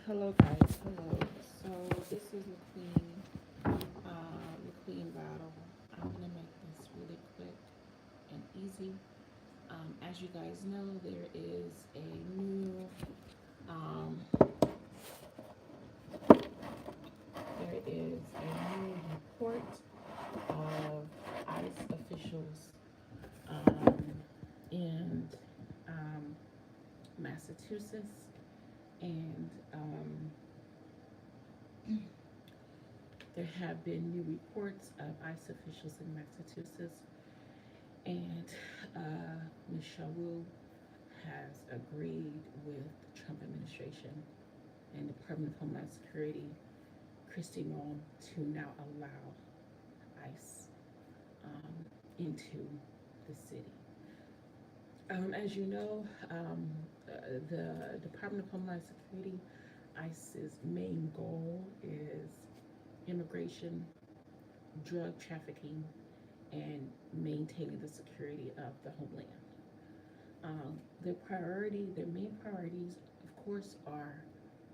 Hello guys, hello. So this is LaQueen battle. I'm gonna make this really quick and easy. As you guys know, um, there is a new report of ICE officials um, in um, Massachusetts, and there have been new reports of ICE officials in Massachusetts, and Ms. Shawu has agreed with the Trump administration and Department of Homeland Security, Kristi Noem, to now allow ICE into the city. As you know, the Department of Homeland Security, ICE's main goal is immigration, drug trafficking, and maintaining the security of the homeland. Their main priorities, of course, are,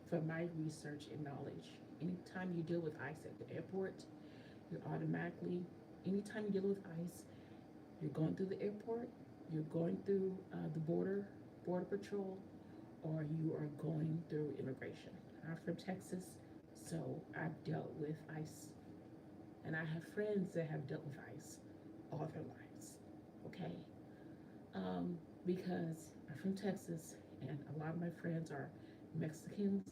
from my research and knowledge, anytime you deal with ICE at the airport, you're automatically, anytime you deal with ICE, you're going through the airport, you're going through border patrol, or you are going through immigration. I'm from Texas, so I've dealt with ICE, and I have friends that have dealt with ICE all their lives. Okay, because I'm from Texas, and a lot of my friends are Mexicans,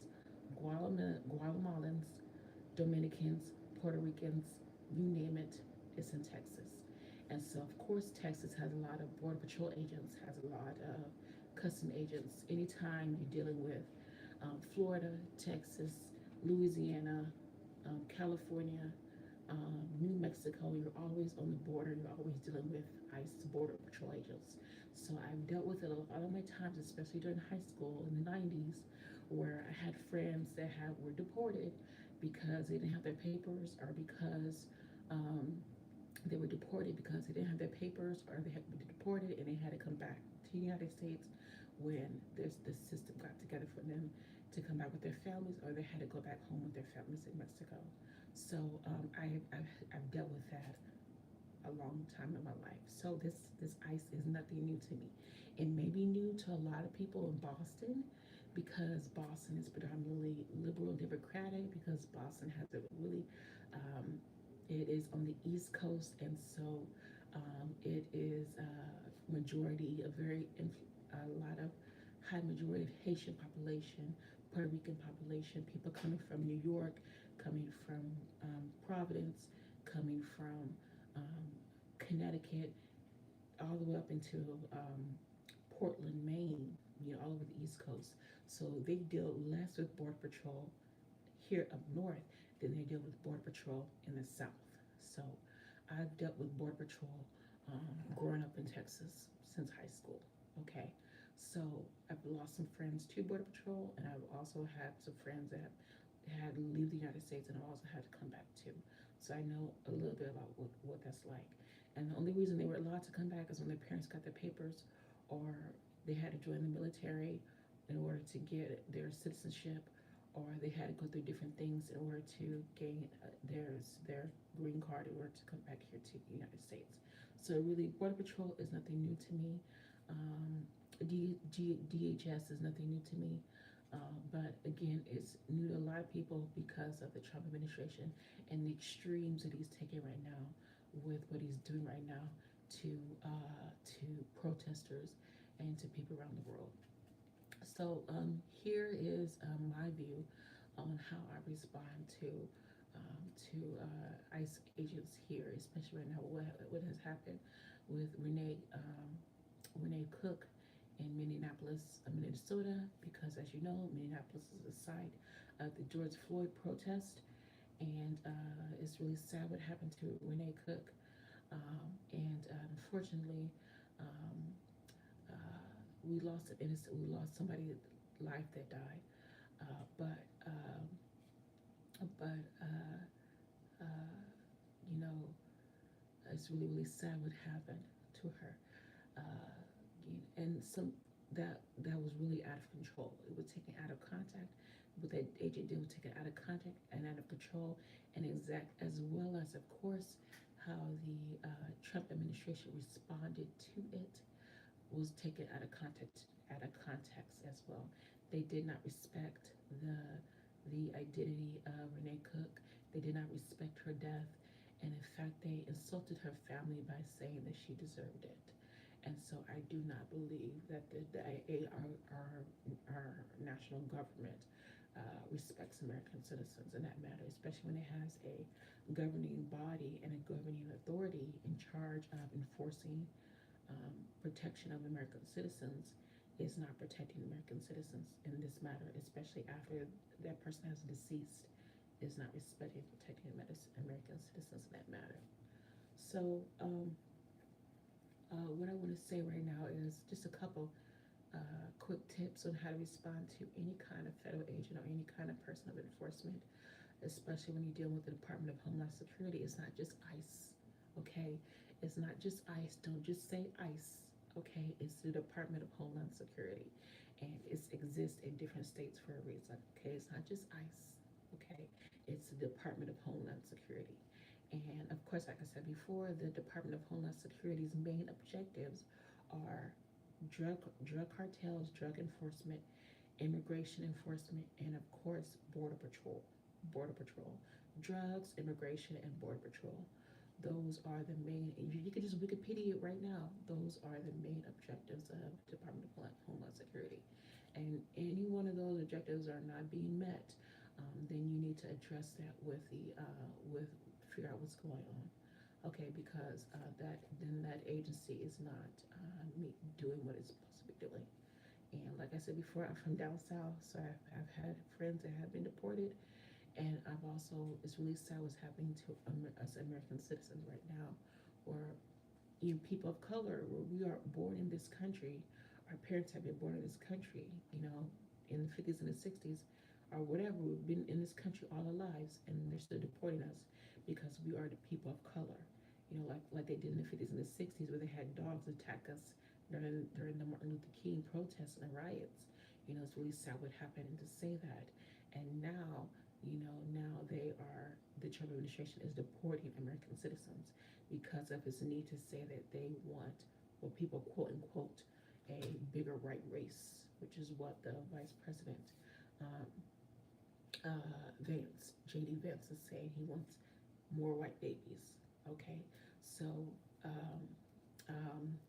Guatemalans, Dominicans, Puerto Ricans, you name it, it's in Texas. And so, of course, Texas has a lot of Border Patrol agents, has a lot of custom agents. Anytime you're dealing with Florida, Texas, Louisiana, California, New Mexico, you're always on the border, you're always dealing with ICE Border Patrol agents. So I've dealt with it a lot of my times, especially during high school in the 90s, where I had friends that were deported because they didn't have their papers, or because um, they were deported because they didn't have their papers, or they had been deported and they had to come back to the United States when the system got together for them to come back with their families, or they had to go back home with their families in Mexico. So I've dealt with that a long time in my life. So this ICE is nothing new to me. It may be new to a lot of people in Boston, because Boston is predominantly liberal and democratic, because Boston has a really it is on the East Coast, and so it is majority a a lot of high majority of Haitian population, Puerto Rican population, people coming from New York, coming from Providence, coming from um, Connecticut, all the way up into Portland, Maine, all over the East Coast. So they deal less with Border Patrol here up north than they deal with Border Patrol in the South. So I've dealt with Border Patrol growing up in Texas since high school. Okay, so I've lost some friends to Border Patrol, and I've also had some friends that have had to leave the United States, and I've also had to come back too. So I know a little bit about what that's like. And the only reason they were allowed to come back is when their parents got their papers, or they had to join the military in order to get their citizenship, or they had to go through different things in order to gain their green card in order to come back here to the United States. So really, Border Patrol is nothing new to me. Um, DHS is nothing new to me. But again, it's new to a lot of people because of the Trump administration and the extremes that he's taking right now with what he's doing right now to to protesters and to people around the world. So here is my view on how I respond to ICE agents here, especially right now. What has happened with Renee Cook in Minneapolis, Minnesota, because as you know, Minneapolis is the site of the George Floyd protest, and it's really sad what happened to Renee Cook, and unfortunately, um, we lost somebody life that died, but uh, you know, it's really sad what happened to her, and some. that was really out of control. It was taken out of contact. What that agent did was taken out of contact and out of control, and exact as well as, of course, how the Trump administration responded to it was taken out of context as well. They did not respect the identity of Renee Cook. They did not respect her death, and in fact, they insulted her family by saying that she deserved it. And so, I do not believe that our national government respects American citizens in that matter, especially when it has a governing body and a governing authority in charge of enforcing protection of American citizens is not protecting American citizens in this matter, especially after that person has deceased, is not respecting protecting American citizens in that matter. So, what I want to say right now is just a couple quick tips on how to respond to any kind of federal agent or any kind of person of enforcement, especially when you're dealing with the Department of Homeland Security. It's not just ICE, okay? It's not just ICE. Don't just say ICE, okay? It's the Department of Homeland Security, and it exists in different states for a reason, okay? It's not just ICE, okay? It's the Department of Homeland Security. And of course, like I said before, the Department of Homeland Security's main objectives are drug cartels, drug enforcement, immigration enforcement, and of course, border patrol. Border patrol, drugs, immigration, and border patrol. Those are the main. You can just Wikipedia it right now. Those are the main objectives of the Department of Homeland Security. And any one of those objectives are not being met, then you need to address that with with figure out what's going on. Okay, because that agency is not doing what it's supposed to be doing. And like I said before, I'm from down south, so I've had friends that have been deported, and I've also, it's really sad what's happening to us American citizens right now, where people of color, where we are born in this country, our parents have been born in this country, in the 50s and the 60s, or whatever. We've been in this country all our lives, and they're still deporting us because we are the people of color. Like they did in the 50s and the 60s, where they had dogs attack us during the Martin Luther King protests and the riots. It's really sad what happened, and to say that. And now, now the Trump administration is deporting American citizens because of his need to say that they want what people quote unquote a bigger white race, which is what the Vice President um, Vance, JD Vance, is saying. He wants more white babies. Okay, so um, um,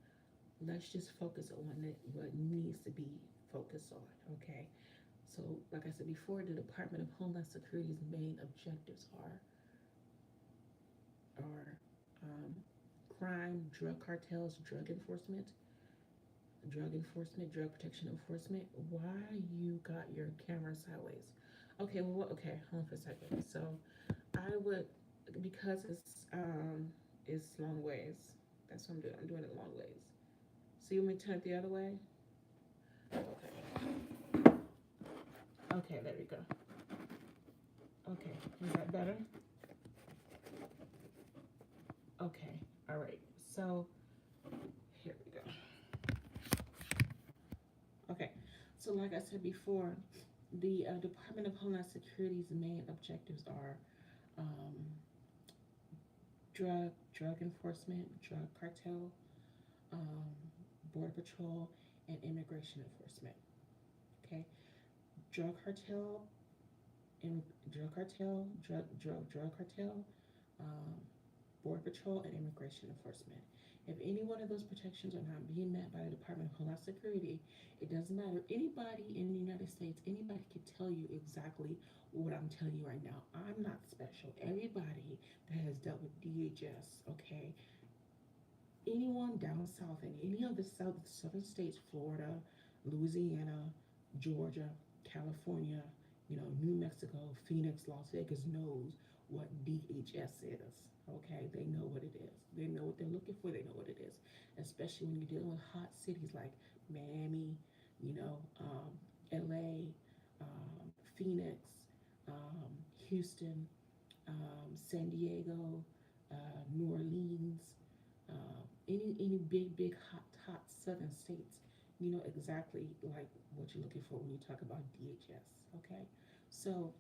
let's just focus on what needs to be focused on. Okay, so like I said before, the Department of Homeland Security's main objectives are crime, drug cartels, drug protection enforcement. Why you got your camera sideways? Okay, well, okay, hold on for a second. So I would, because it's long ways. That's what I'm doing. I'm doing it long ways. So you want me to turn it the other way? Okay. Okay, there we go. Okay, is that better? Okay, all right. So here we go. Okay, so like I said before, the Department of Homeland Security's main objectives are um, drug enforcement, drug cartel, um, border patrol, and immigration enforcement. Okay, drug cartel, drug cartel, drug cartel, um, border patrol, and immigration enforcement. If any one of those protections are not being met by the Department of Homeland Security, it doesn't matter. Anybody in the United States, anybody can tell you exactly what I'm telling you right now. I'm not special. Everybody that has dealt with DHS, okay, anyone down south in any of the southern states, Florida, Louisiana, Georgia, California, New Mexico, Phoenix, Las Vegas, knows what DHS is. Okay, they know what it is. They know what they're looking for. They know what it is. Especially when you're dealing with hot cities like Miami, LA, Phoenix, Houston, San Diego, New Orleans, any big hot southern states. you know exactly like what you're looking for when you talk about DHS. Okay, so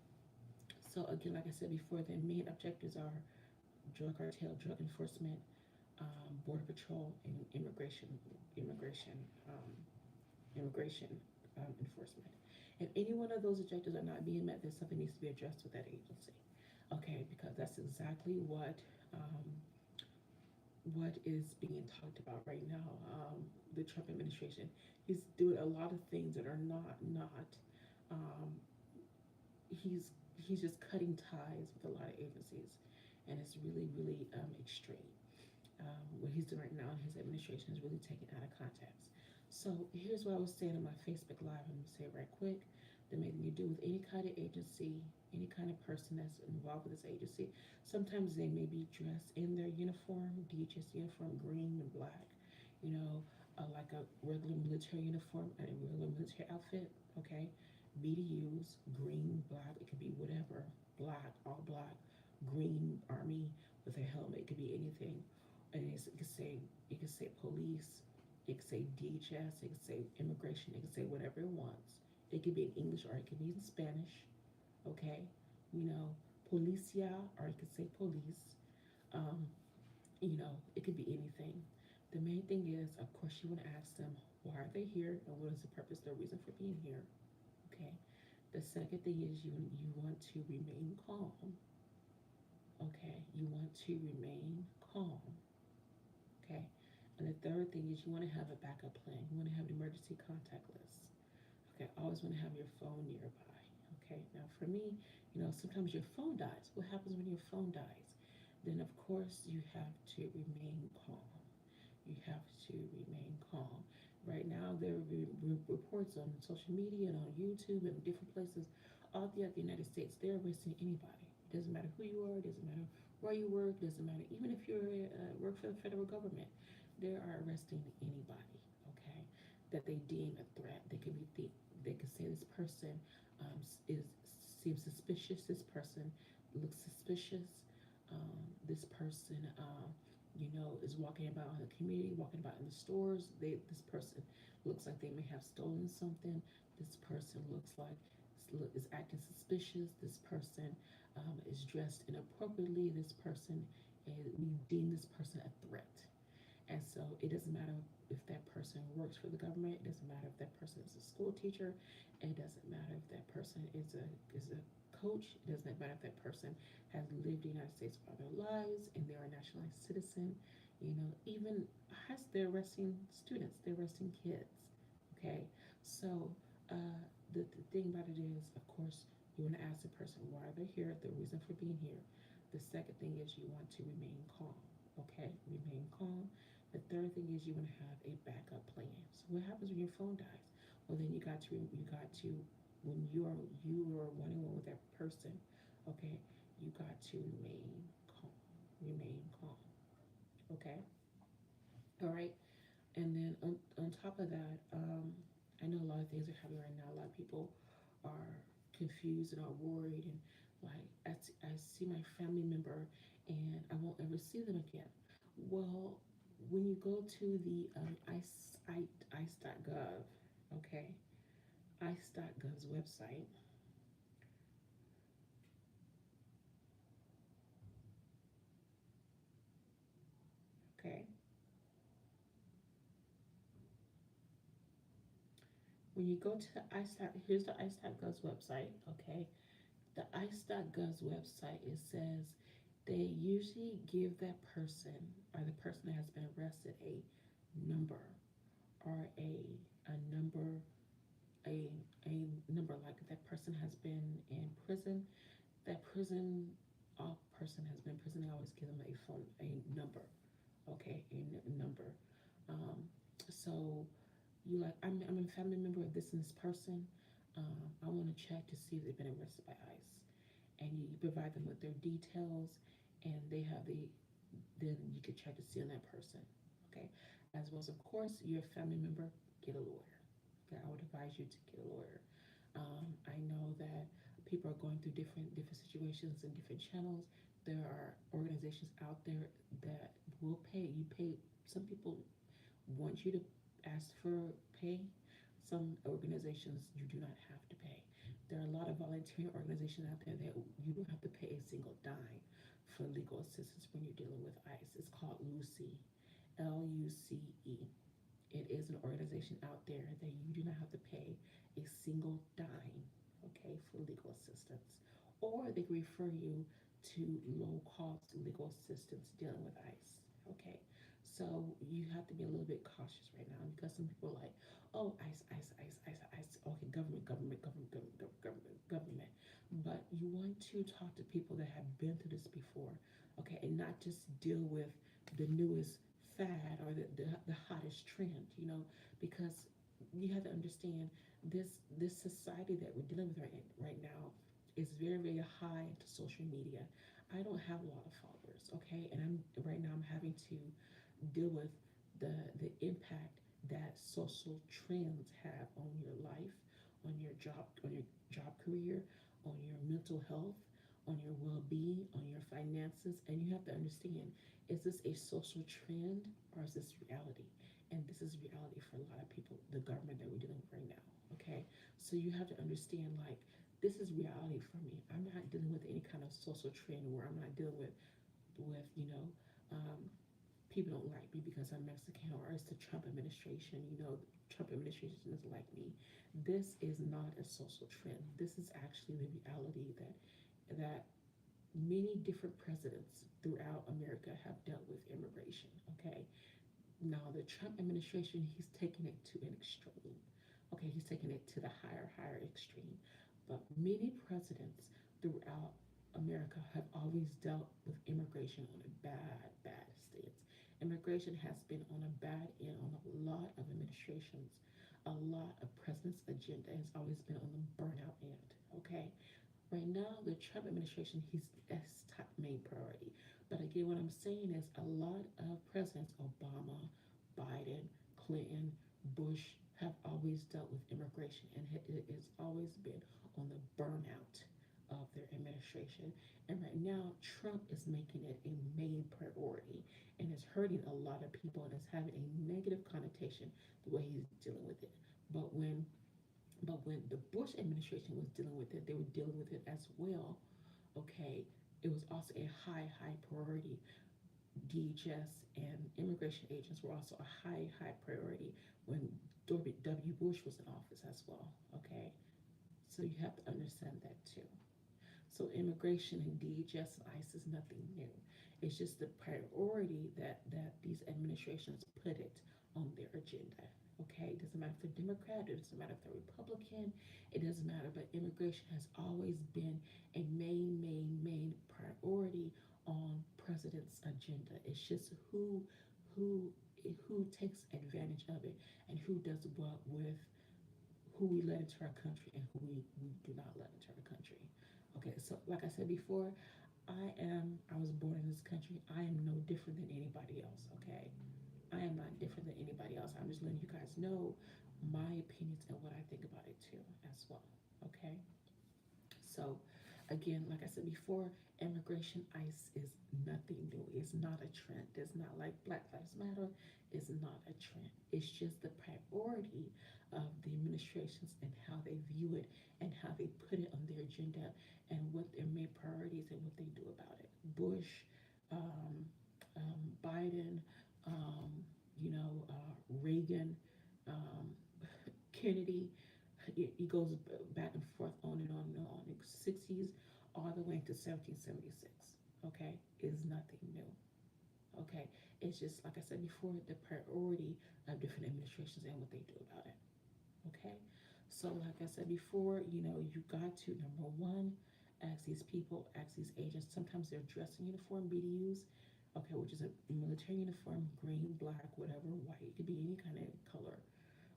again, like I said before, the main objectives are drug cartel, drug enforcement, border patrol, and immigration, um, immigration enforcement. If any one of those objectives are not being met, then something needs to be addressed with that agency. Okay, because that's exactly what is being talked about right now. The Trump administration is doing a lot of things that are not. Um, he's just cutting ties with a lot of agencies, and it's really extreme. What he's doing right now in his administration is really taken out of context. So here's what I was saying on my Facebook Live. I'm gonna say it right quick. That anything you do with any kind of agency, any kind of person that's involved with this agency, sometimes they may be dressed in their uniform, DHS uniform, green and black, you know, like a regular military uniform and a regular military outfit, okay? BDUs, green, black, it could be whatever, black, all black, green army with a helmet, it could be anything. And it could say police, it could say DHS, it could say immigration, it could say whatever it wants. It could be in English or it could be in Spanish, okay? You know, policia or it could say police. Um, you know, it could be anything. The main thing is, of course, you want to ask them why are they here and what is the purpose, their reason for being here. Okay. The second thing is you want to remain calm. Okay. You want to remain calm. Okay. And the third thing is you want to have a backup plan. You want to have an emergency contact list. Okay. Always want to have your phone nearby. Okay. Now for me, you know, sometimes your phone dies. What happens when your phone dies? Then of course you have to remain calm. You have to remain calm. Right now, there are reports on social media and on YouTube and different places all throughout the United States. They're arresting anybody. It doesn't matter who you are. It doesn't matter where you work. It doesn't matter even if you work for the federal government. They are arresting anybody. Okay, that they deem a threat. They could say this person is seems suspicious. This person looks suspicious. This person you know, is walking about in the community, walking about in the stores. This person looks like they may have stolen something. This person looks like is acting suspicious. This person is dressed inappropriately. This person, we deem this person a threat. And so it doesn't matter if that person works for the government. It doesn't matter if that person is a school teacher. It doesn't matter if that person is a coach. It doesn't matter if that person has lived in the United States all their lives and they're a nationalized citizen. You know, even they're arresting students. They're arresting kids. Okay, so the thing about it is, of course, you want to ask the person why they're here, the reason for being here. The second thing is you want to remain calm. Okay, remain calm. The third thing is you want to have a backup plan. So what happens when your phone dies? Well, then you got to when you are one on one with that person. Okay, you got to remain calm. Remain calm. Okay. All right. And then on top of that, I know a lot of things are happening right now. A lot of people are confused and are worried, and like I see my family member, and I won't ever see them again. Well, when you go to the ice.gov, okay, ice.gov's website, okay, when you go to the here's the ice.gov's website, okay, the ice.gov's website, it says they usually give that person or the person that has been arrested a number or a number a number like if that person has been in prison, that prison person has been in prison, they always give them a number, okay, a number. um, so you like I'm a family member of this and this person. I want to check to see if they've been arrested by ICE, and you provide them with their details, and they have then you can check to see on that person. Okay, as well as of course your family member, get a lawyer. Okay, I would advise you to get a lawyer. I know that people are going through different situations and different channels. There are organizations out there that will pay. You pay. Some people want you to ask for pay. Some organizations you do not have to pay. There are a lot of volunteer organizations out there that you don't have to pay a single dime for legal assistance when you're dealing with ICE. It's called Lucy, LUCE. It is an organization out there that you do not have to pay a single dime, okay, for legal assistance. Or they can refer you to low cost legal assistance dealing with ICE, okay? So you have to be a little bit cautious right now because some people are like, oh, ICE, ICE, ICE, ICE, ICE, okay, government, government, government, government, government, government. But you want to talk to people that have been through this before, okay, and not just deal with the newest fad or the hottest trend, because you have to understand this society that we're dealing with right now is very, very high into social media. I don't have a lot of followers, okay, and I'm right now I'm having to deal with the impact that social trends have on your life, on your job career, on your mental health, on your well-being, on your finances, and you have to understand, is this a social trend or is this reality? And this is reality for a lot of people, the government that we're dealing with right now. Okay, so you have to understand, like, this is reality for me. I'm not dealing with any kind of social trend where I'm not dealing with people don't like me because I'm Mexican, or it's the Trump administration. Trump administration doesn't like me. This is not a social trend. This is actually the reality that many different presidents throughout America have dealt with immigration. Okay, now the Trump administration, he's taking it to an extreme. Okay, he's taking it to the higher extreme. But many presidents throughout America have always dealt with immigration on a bad stance. Immigration has been on a bad end on a lot of administrations. A lot of presidents' agenda has always been on the burnout end. Okay, right now the Trump administration, he's that's top main priority. But again, what I'm saying is a lot of presidents, Obama, Biden, Clinton, Bush, have always dealt with immigration, and it has always been on the burnout of their administration. And right now, Trump is making it a main priority, and it's hurting a lot of people, and it's having a negative connotation the way he's dealing with it. But when the Bush administration was dealing with it, they were dealing with it as well. Okay, it was also a high priority. DHS and immigration agents were also a high priority when W. Bush was in office as well. Okay, so you have to understand that too. So immigration and DHS and ICE is nothing new. It's just the priority that these administrations put it on their agenda. Okay, it doesn't matter if they're Democrat, it doesn't matter if they're Republican, it doesn't matter. But immigration has always been a main priority on president's agenda. It's just who who takes advantage of it and who does what with who we let into our country and who we do not let into our country. Okay, so like I said before, I was born in this country. I am no different than anybody else, okay? I am not different than anybody else. I'm just letting you guys know my opinions and what I think about it too as well. Okay? So, again, like I said before, immigration ICE is nothing new. It's not a trend. It's not like Black Lives Matter. It's not a trend. It's just the priority of the administrations and how they view it and how they put it on their agenda and what their main priorities and what they do about it. Bush, um, Biden, um, Reagan, um, Kennedy, it goes back and forth on and on and on. In the 60s all the way to 1776. Okay, is nothing new. Okay, it's just like I said before, the priority of different administrations and what they do about it. Okay, so like I said before, you got to number one, ask these people, ask these agents. Sometimes they're dressed in uniform, BDUs. Okay, which is a military uniform, green, black, whatever, white. It could be any kind of color.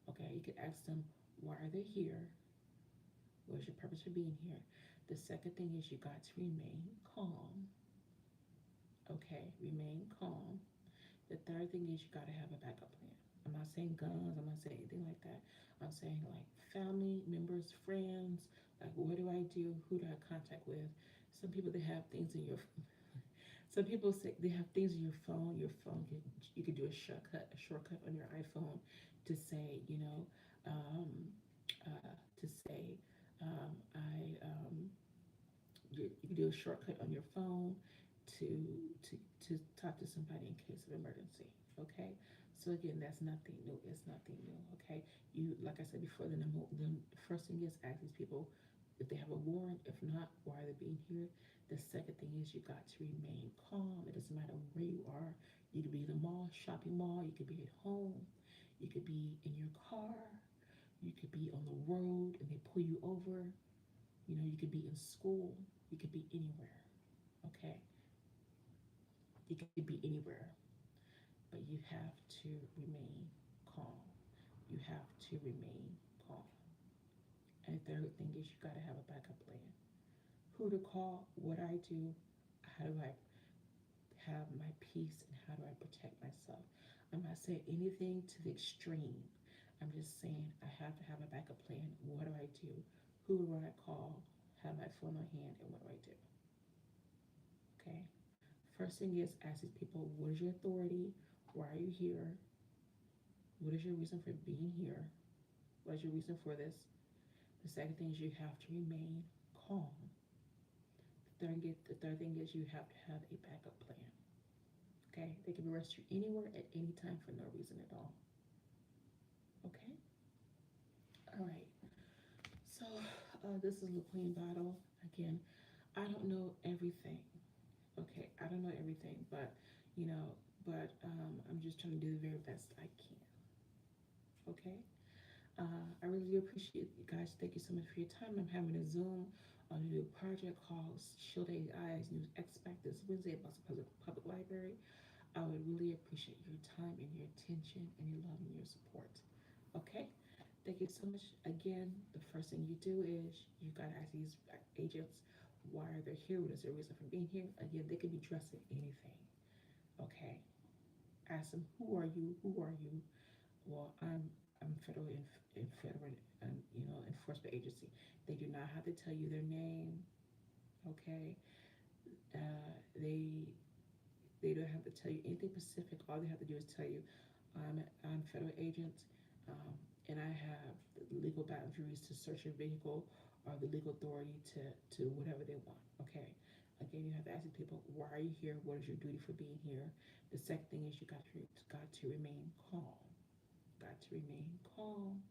Okay, you could ask them, why are they here? What's your purpose for being here? The second thing is you got to remain calm. Okay, remain calm. The third thing is you got to have a backup plan. I'm not saying guns, I'm not saying anything like that. I'm saying like family members, friends, like what do I do? Who do I contact with? Some people they have things in your some people say they have things in your phone. Your phone you could do a shortcut on your iPhone. to say, um, to say, I you can do a shortcut on your phone to to to talk to somebody in case of emergency. Okay, so again, that's nothing new. It's nothing new. Okay, you like I said before, the first thing is ask these people if they have a warrant. If not, why are they being here? The second thing is you got to remain calm. It doesn't matter where you are. You could be in the mall, shopping mall. You could be at home. You could be in your car. You could be on the road and they pull you over. You could be in school. You could be anywhere. Okay, you could be anywhere, but you have to remain calm. You have to remain calm. And the third thing is you got to have a backup plan. Who to call, what I do, how do I have my peace, and how do I protect myself. I'm not saying anything to the extreme. I'm just saying I have to have a backup plan. What do I do? Who do I call? Have my phone on hand, and what do I do? Okay. First thing is ask these people, what is your authority? Why are you here? What is your reason for being here? What is your reason for this? The second thing is you have to remain calm. The third thing is you have to have a backup plan. Okay? They can arrest you anywhere at any time for no reason at all. Okay? All right. So this is LaQueen Battle. Again, I don't know everything. Okay? I don't know everything, you know, I'm just trying to do the very best I can. Okay? I really do appreciate you guys. Thank you so much for your time. I'm having a Zoom on a new project called Shield AI's New Expect this Wednesday at Boston Public Library. I would really appreciate your time and your attention and your love and your support. Okay? Thank you so much. Again, the first thing you do is you gotta ask these agents why are they here? What is their reason for being here? Again, they could be dressed in anything. Okay? Ask them who are you? Who are you? Well, I'm federal enforcement agency. They do not have to tell you their name. Okay, they don't have to tell you anything specific. All they have to do is tell you, I'm a federal agent, and I have the legal boundaries to search your vehicle or the legal authority to whatever they want. Okay. Again, you have to ask the people, why are you here? What is your duty for being here? The second thing is you got to remain calm. Got to remain calm.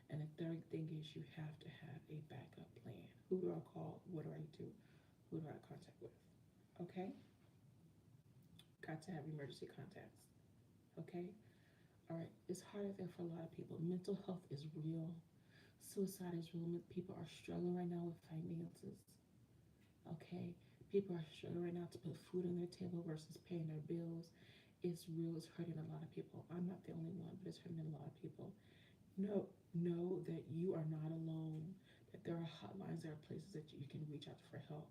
And the third thing is you have to have a backup plan. Who do I call? What do I do? Who do I contact with? Okay? Got to have emergency contacts. Okay? All right. It's hard out there for a lot of people. Mental health is real. Suicide is real. People are struggling right now with finances. Okay? People are struggling right now to put food on their table versus paying their bills. It's real. It's hurting a lot of people. I'm not the only one, but it's hurting a lot of people. Know that you are not alone, that there are hotlines, there are places that you can reach out for help.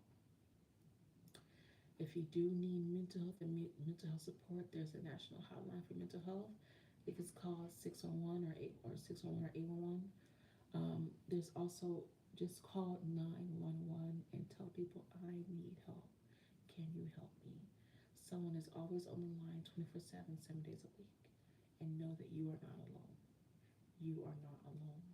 If you do need mental health support, there's a national hotline for mental health. I think it's called 601 or 601 or 811. There's also just call 911 and tell people I need help. Can you help me? Someone is always on the line 24/7, 7 days a week. And know that you are not alone. You are not alone.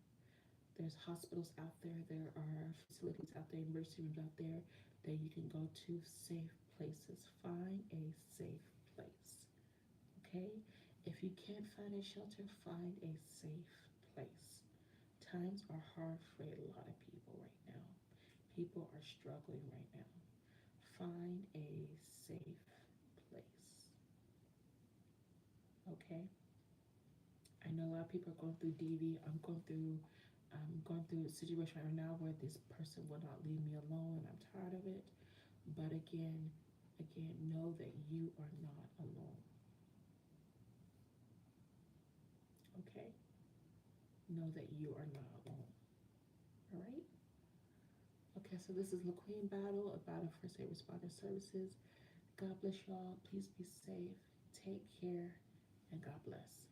There's hospitals out there, there are facilities out there, emergency rooms out there that you can go to, safe places. Find a safe place. Okay? If you can't find a shelter, find a safe place. Times are hard for a lot of people right now. People are struggling right now. Find a safe place. Okay? I know a lot of people are going through DV. I'm going through a situation right now where this person will not leave me alone and I'm tired of it. But again, know that you are not alone. Okay? Know that you are not alone. All right? Okay, so this is LaQueen Battle, a battle for safe responder services. God bless y'all. Please be safe. Take care and God bless.